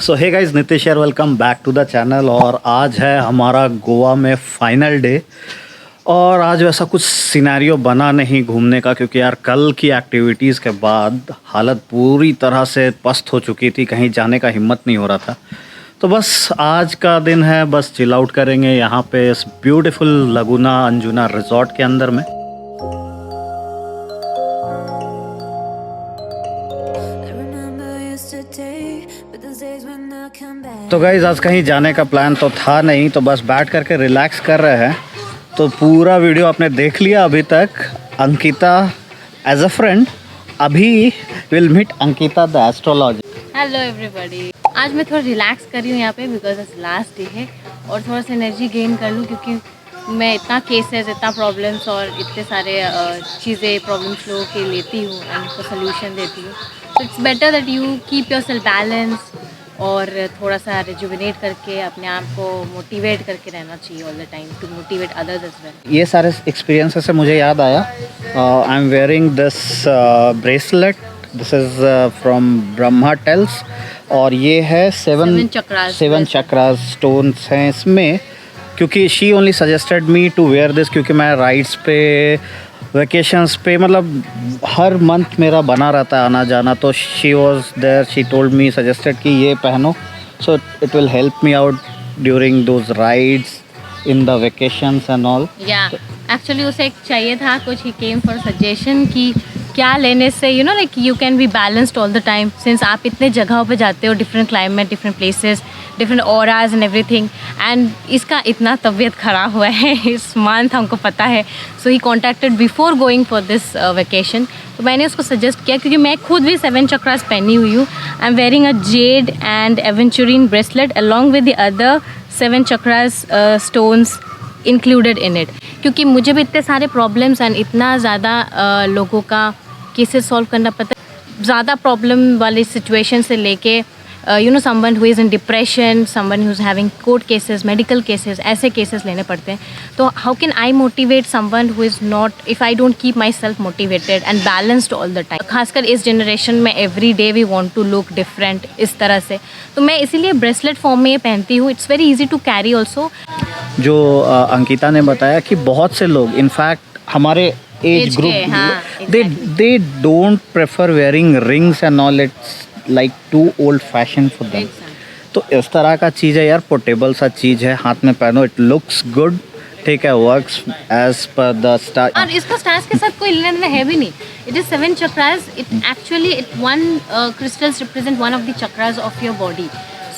सो हे guys, Nitish यार, welcome back to the channel. और आज है हमारा गोवा में फाइनल डे। और आज वैसा कुछ सिनेरियो बना नहीं घूमने का, क्योंकि यार कल की एक्टिविटीज़ के बाद हालत पूरी तरह से पस्त हो चुकी थी, कहीं जाने का हिम्मत नहीं हो रहा था। तो बस आज का दिन है, बस चिल आउट करेंगे यहाँ पे इस ब्यूटीफुल लगुना अंजुना रिजॉर्ट के अंदर में। तो गाइज आज कहीं जाने का प्लान तो था नहीं, तो बस बैठ करके रिलैक्स कर रहे हैं। तो पूरा वीडियो आपने देख लिया अभी तक। अंकिता एज अ फ्रेंड, अभी will meet Ankita the astrologer. Hello everybody, आज मैं थोड़ा रिलैक्स कर रही हूँ यहाँ पे बिकॉज इट्स लास्ट डे है और थोड़ा सा एनर्जी गेन कर लूँ, क्योंकि मैं इतना केसेस, इतना प्रॉब्लम्स और इतने सारे चीज़ें प्रॉब्लम्स लोगों के लेती हूँ एंड उनको सोल्यूशन देती हूँ। तो it's better that you keep your self balance और थोड़ा सा रिजुविनेट करके अपने आप को मोटिवेट करके रहना चाहिए all the time to motivate others as well. ये सारे एक्सपीरियंसेस से मुझे याद आया, I am wearing this bracelet. This is from Brahma tales और ये है सेवन चक्रास स्टोन्स हैं इसमें। क्योंकि she only suggested me to wear this, क्योंकि मैं राइड्स पे, वेकेशंस पे, मतलब हर मंथ मेरा बना रहता है आना जाना। तो she was there, she told me, suggested कि ये पहनो, so it will help me out during those rides in the vacations and all. या एक्चुअली उसे एक चाहिए था कुछ, ही केम फॉर सजेशन कि क्या लेने से you know like you can be balanced all the time, since आप इतने जगहों पे जाते हो, different climate, different places, different auras and everything. And इसका इतना तबीयत ख़राब हुआ है इस मंथ, हमको पता है। So he contacted before going for this vacation. तो मैंने उसको सजेस्ट किया, क्योंकि मैं खुद भी 7 चक्रास पहनी हुई हूँ। आई am wearing a Z and aventurine bracelet along with the other 7 chakras stones included in it, क्योंकि मुझे भी इतने सारे प्रॉब्लम्स एंड इतना ज़्यादा लोगों का केसेस सॉल्व करना पड़ता है। ज़्यादा प्रॉब्लम वाली सिचुएशन से लेके you know someone who is in depression, someone who is having court cases, medical cases, ऐसे केसेस लेने पड़ते हैं। तो how can I motivate someone who is not, if I don't keep myself motivated and balanced all the time. खासकर इस generation में every day we want to look different इस तरह से। तो मैं इसीलिए ब्रेसलेट फॉर्म में ये पहनती हूँ। It's very easy to carry also. जो अंकिता ने बताया कि बहुत से लोग, इनफैक्ट हमारे age group, they don't prefer wearing rings and all. It's like too old fashioned for them. तो इस तरह का चीज़ है यार, पोर्टेबल सा चीज़ है, हाथ में पहनो, इट लुक्स गुड, ठीक है, works as per the star. और इसका स्टार्स के साथ कोई लेना देना है भी नहीं। It is 7 chakras. It actually one crystals represent one of the chakras of your body.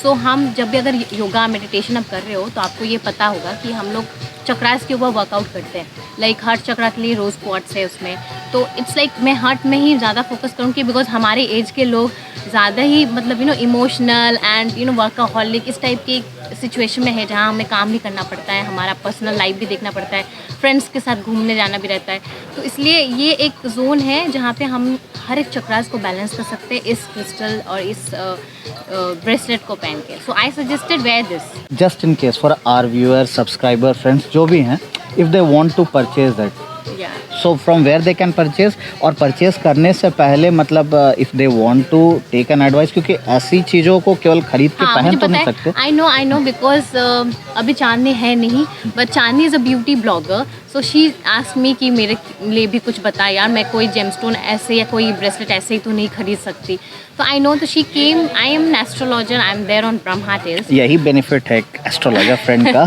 So हम जब भी अगर योगा मेडिटेशन आप कर रहे हो तो आपको ये पता होगा कि हम लोग चक्रास के ऊपर वर्कआउट करते हैं। लाइक हार्ट चक्रा के लिए रोज क्वार्ट्स है उसमें। तो इट्स लाइक मैं हार्ट में ही ज़्यादा फोकस करूँगी, बिकॉज हमारे एज के लोग ज़्यादा ही मतलब you know emotional and you know workaholic इस टाइप की सिचुएशन में है, जहाँ हमें काम भी करना पड़ता है, हमारा पर्सनल लाइफ भी देखना पड़ता है, फ्रेंड्स के साथ घूमने जाना भी रहता है। तो इसलिए ये एक जोन है जहाँ पे हम हर एक चक्रास को बैलेंस कर सकते हैं इस क्रिस्टल और इस ब्रेसलेट को पहन के। So I suggested wear this just in case for our viewer, subscriber, friends जो भी हैं, if they want to purchase that, so from where they can purchase. और परचेज करने से पहले मतलब if they want to take an advice, क्योंकि ऐसी चीज़ों को केवल खरीद के पहन तो नहीं सकते। आई नो बिकॉज अभी चांदनी है नहीं, but Chandni is a beauty blogger. So she asked me कि मेरे लिए भी कुछ बता यार, मैं कोई जेमस्टोन ऐसे या कोई ब्रेसलेट ऐसे ही तो नहीं खरीद सकती। तो आई नो, तो she came, I am an astrologer, I am there on Brahma tales. यही बेनिफिट है एस्ट्रोलॉजर फ्रेंड का।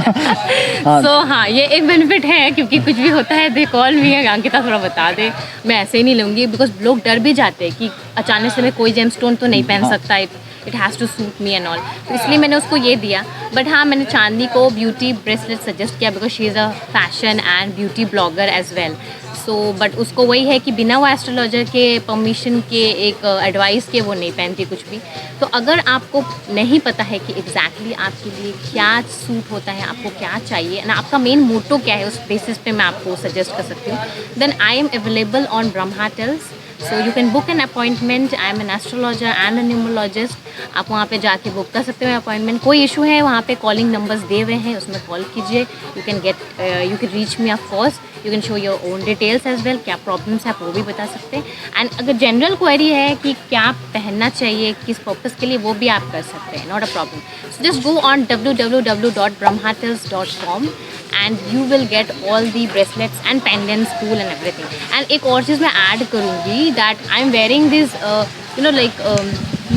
सो हाँ, ये एक बेनिफिट है, क्योंकि कुछ भी होता है दे कॉल मी, अंकिता थोड़ा बता दे, मैं ऐसे ही नहीं लूँगी। बिकॉज लोग डर भी जाते हैं कि अचानक से मैं कोई जेमस्टोन तो नहीं पहन सकता, it has to suit me and all. तो इसलिए मैंने उसको ये दिया। बट हाँ, मैंने चांदनी को ब्यूटी ब्रेसलेट सजेस्ट किया, because she is a fashion and beauty blogger as well. So but उसको वही है कि बिना वो एस्ट्रोलॉजर के परमिशन के, एक एडवाइस के, वो नहीं पहनती कुछ भी। तो अगर आपको नहीं पता है कि एग्जैक्टली आपके लिए क्या सूट होता है, आपको क्या चाहिए ना, आपका मेन मोटो क्या है, उस बेसिस पे मैं आपको सजेस्ट कर सकती हूँ। Then I am available on Brahma tales. So you can book an appointment. I am an astrologer and a numerologist. आप वहाँ पे जाके बुक कर सकते हो अपॉइंटमेंट. कोई इशू है वहाँ पे कॉलिंग नंबर्स दिए हुए हैं, उसमें कॉल कीजिए. You can reach me of course. You can show your own details as well. क्या प्रॉब्लम्स है आप वो भी बता सकते हैं. एंड अगर जनरल क्वेरी है कि क्या पहनना चाहिए किस पर्पज़ के लिए, वो भी आप कर सकते हैं. Not a problem. So just go on www.brahmatils.com and you will get all the bracelets and pendants, cool and everything. And एक और चीज़ मैं ऐड करूँगी that I'm wearing this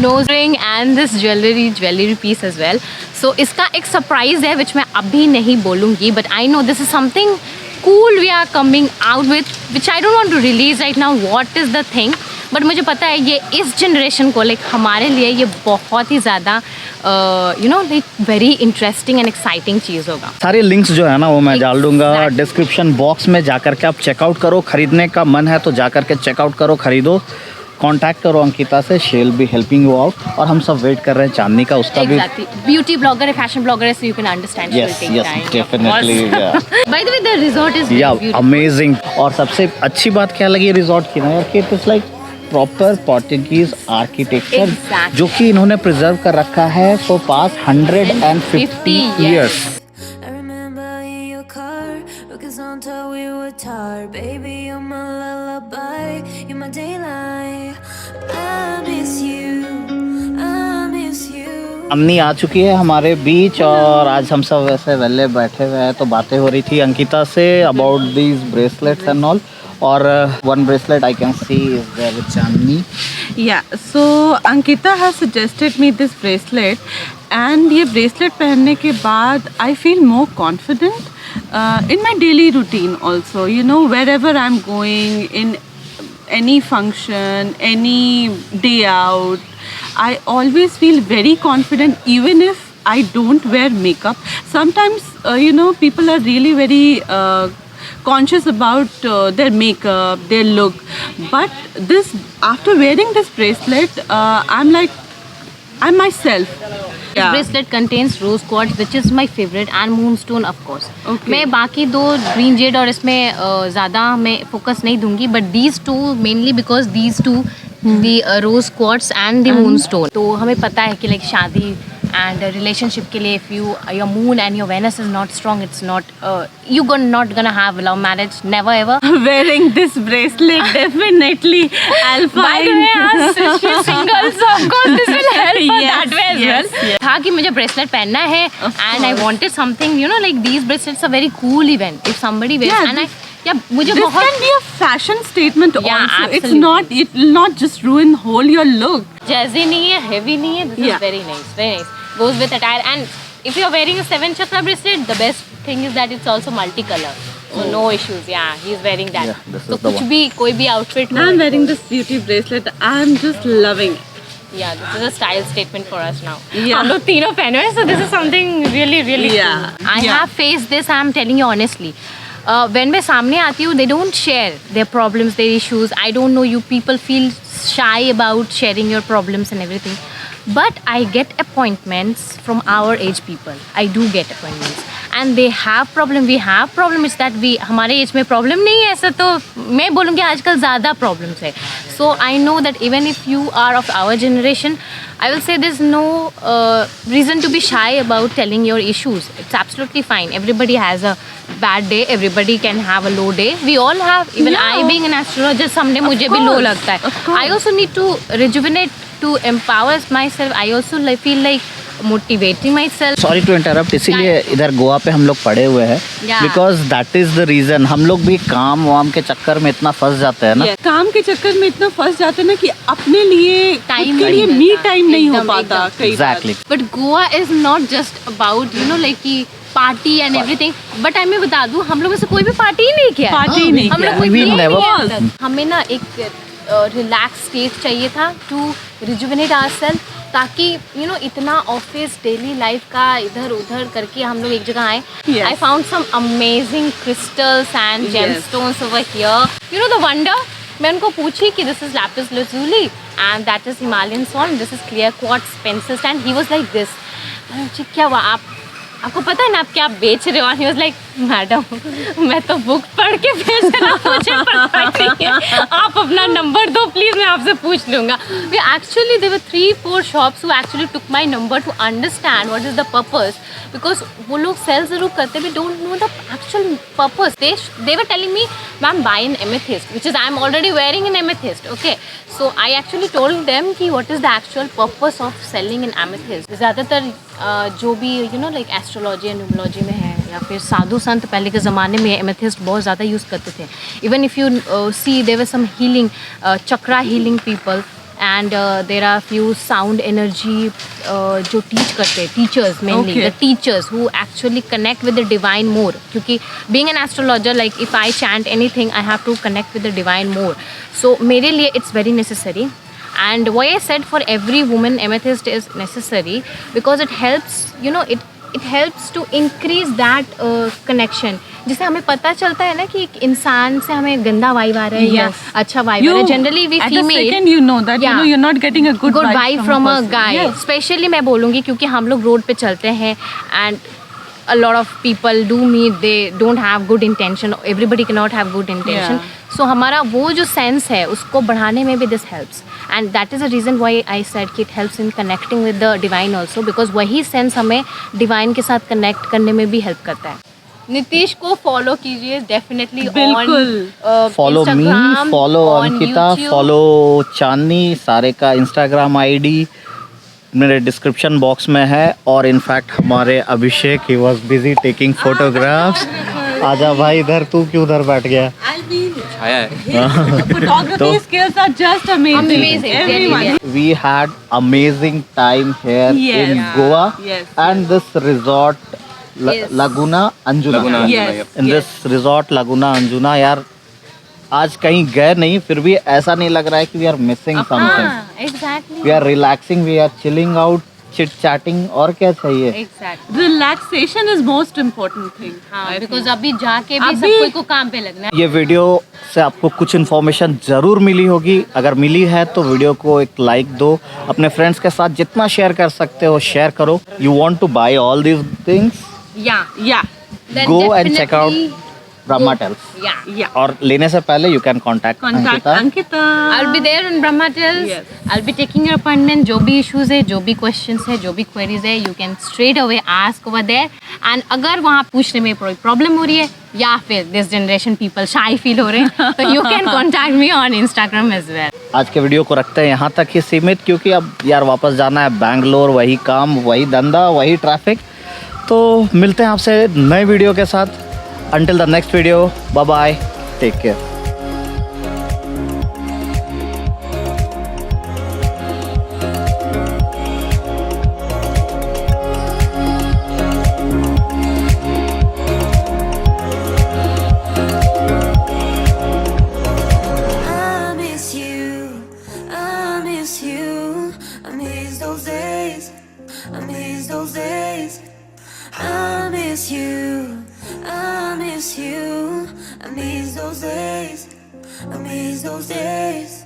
nose ring and this jewelry piece as well. So इसका एक surprise है which मैं अभी नहीं बोलूँगी, but I know this is something cool we are coming out with which I don't want to release right now what is the thing. But मुझे पता है ये इस जनरेशन को लाइक हमारे लिए ये बहुत ही ज़्यादा like very interesting and exciting चीज़ होगा. सारे लिंक्स जो है ना वो मैं डाल दूंगा डिस्क्रिप्शन बॉक्स में. जाकर के आप चेकआउट करो. खरीदने का मन है तो जाकर के चेकआउट करो, खरीदो. कांटेक्ट करो अंकिता से. She will be helping you out. और हम सब वेट कर रहे हैं चांदनी का, उसका भी. ब्यूटी ब्लॉगर है, फैशन ब्लॉगर है, so you can understand. Yes definitely. By the way the resort is amazing. और सबसे अच्छी बात क्या लगी रिजॉर्ट की ना यार, कि it is like proper Portuguese architecture जो कि इन्होंने प्रिजर्व कर रखा है फॉर पास्ट 150 years. अम्मी आ चुकी है हमारे बीच और आज हम सब वैसे वेले बैठे हुए हैं तो बातें हो रही थी Ankita say about these bracelets and all. Or one bracelet I can see is there with Chandni. Yeah, so Ankita has suggested me this bracelet, and ये bracelet पहनने के बाद I feel more confident in my daily routine also. You know, wherever I'm going, in any function, any day out, I always feel very confident even if I don't wear makeup. Sometimes, people are really very conscious about their makeup, their look, but after wearing this bracelet, I'm myself. This bracelet contains rose quartz, which is my favorite, and moonstone of course. Okay. मैं बाकी दो green jade और इसमें ज़्यादा मैं focus नहीं दूंगी, but these two mainly because these two, the rose quartz and the moonstone. तो हमें पता है कि like शादी and relationship के लिए if your moon and your Venus is not strong, it's not you're not gonna have love marriage, never ever. Wearing this bracelet definitely I'll find. By the way, she's single, so of course this will help her that way as well. था कि मुझे bracelet पहनना है and I wanted something, like these bracelets are very cool even if somebody wears and मुझे this बहुत can be a fashion statement also. Absolutely. It will not just ruin whole your look. जैसे नहीं है, heavy नहीं है. This is very nice, very nice. Goes with attire, and if you're wearing a 7 chakra bracelet, the best thing is that it's also multicolor. So no issues. Yeah, he's wearing that. Yeah, this so is the कुछ one. भी कोई भी outfit हो. I'm wearing this beauty bracelet. I'm just loving it. Yeah, this is a style statement for us now. Yeah. हम लोग तीनों पहने हैं, so this is something really cool. I have faced this. I'm telling you honestly. When मैं सामने आती हूँ, they don't share their problems, their issues. I don't know, you people feel shy about sharing your problems and everything. But I get appointments from our age people. I do get appointments. And they have problem, we have problem. It's that हमारे as में problem नहीं है ऐसा तो मैं बोलूँगी आजकल ज़्यादा problems है. So I know that even if you are of our generation, I will say there's no reason to be shy about telling your issues. It's absolutely fine. Everybody has a bad day. Everybody can have a low day. We all have. Even I being an astrologer, someday मुझे भी low लगता है. I also need to rejuvenate, to empower myself. I also feel like motivating myself. Sorry to interrupt. इसीलिए इधर गोवा पे हम लोग पड़े हुए हैं because that is the reason. हम लोग भी काम वाम के चक्कर में इतना फंस जाते हैं ना. काम के चक्कर में इतना फंस जाते हैं ना कि अपने लिए टाइम के लिए मी टाइम नहीं हो पाता. Exactly. But Goa is not just about like कि पार्टी एंड एवरीथिंग. बट मैं बता दूं हम लोगों से कोई भी पार्टी ही नहीं किया. पार्टी नहीं हम लोग किया. कोई We play never- नहीं किया. हमें ना एक रिलैक्स स्टेज चाहिए था टू रिजुविनेट आवरसेल्फ ताकि इतना ऑफिस डेली लाइफ का इधर उधर करके हम लोग एक जगह आए. Yes. I found some amazing crystals and gemstones over here. The wonder. मैं उनको पूछी कि this is lapis lazuli and that is Himalayan salt, this is clear quartz pencil stand. He was like this. क्या हुआ आपको पता है ना आप क्या बेच रहे हो? ही वाज लाइक मैडम मैं तो बुक पढ़ के भेज रहा हूँ, मुझे पता नहीं है, आप अपना नंबर दो प्लीज़, मैं आपसे पूछ लूँगा. We actually there were 3-4 shops who actually took my number to understand what is the purpose, because वो लोग सेल ज़रूर करते भी don't know the actual purpose. They were telling me ma'am buy an amethyst which is I am already wearing an amethyst. Okay, so I actually told them कि what is the actual purpose of selling an amethyst. ज़्यादातर जो भी you know like astrology and numerology में है या फिर साधु संत पहले के ज़माने में एमेथिस्ट बहुत ज़्यादा यूज़ करते थे. Even if you see there were some healing chakra healing people and there are few sound energy जो टीच करते हैं, teachers mainly the teachers who actually connect with the divine more, क्योंकि being an astrologer like if I chant anything I have to connect with the divine more. So मेरे लिए it's very necessary. And why I said for every woman amethyst is necessary because it helps, you know, it helps to increase that connection. जिससे हमें पता चलता है ना कि एक इंसान से हमें गंदा वाइब आ रहा है या अच्छा वाइब आ रहा है. Generally we female at the second you know that you know you're not getting a good vibe from a guy. Especially मैं बोलूँगी क्योंकि हम लोग रोड पे चलते हैं and a lot of people do meet, they don't have good intention, everybody cannot have good intention. So हमारा वो जो सेंस है उसको बढ़ाने में भी this helps, and that is the reason why I said कि it helps in connecting with the divine also, because वही सेंस हमें डिवाइन के साथ कनेक्ट करने में भी हेल्प करता है. नीतीश को फॉलो कीजिए definitely on follow me, follow Ankita, follow Chandni, सारे का इंस्टाग्राम आईडी मेरे डिस्क्रिप्शन बॉक्स में है. और इनफैक्ट हमारे Abhishek he was busy taking photographs. आजा भाई इधर, तू क्यों उधर बैठ गया? photography skills are just amazing. Everyone. We had amazing time here in Goa and this resort Laguna Anjuna. In this resort Laguna Anjuna, यार आज कहीं गए नहीं फिर भी ऐसा नहीं लग रहा है कि we are missing something. Exactly. We are relaxing, we are chilling out, chit chatting. और क्या चाहिए? Exactly. Relaxation is most important thing. हाँ, because अभी जाके भी सब कोई को काम पे लगना है. ये वीडियो से आपको कुछ इन्फॉर्मेशन ज़रूर मिली होगी. अगर मिली है तो वीडियो को एक लाइक दो, अपने फ्रेंड्स के साथ जितना शेयर कर सकते हो शेयर करो. You want to buy all these things, Then go and check out definitely Brahma go. Tells. Yeah. और लेने से पहले you can contact Ankita. I'll be there in Brahma Tells. Yes. I'll be taking your appointment. जो भी issues है, जो भी questions है, जो भी queries है, you can straight away ask over there. And अगर वहाँ पूछने में कोई problem हो रही है या फिर this generation people shy feel हो रहे हैं तो you can contact me on Instagram as well. आज के वीडियो को रखते हैं यहाँ तक ही सीमित, क्योंकि अब यार वापस जाना है बैंगलोर. वही काम, वही धंधा, वही ट्रैफिक. तो मिलते हैं आपसे नए वीडियो के साथ. Until the next video, bye bye, take care. I miss those days.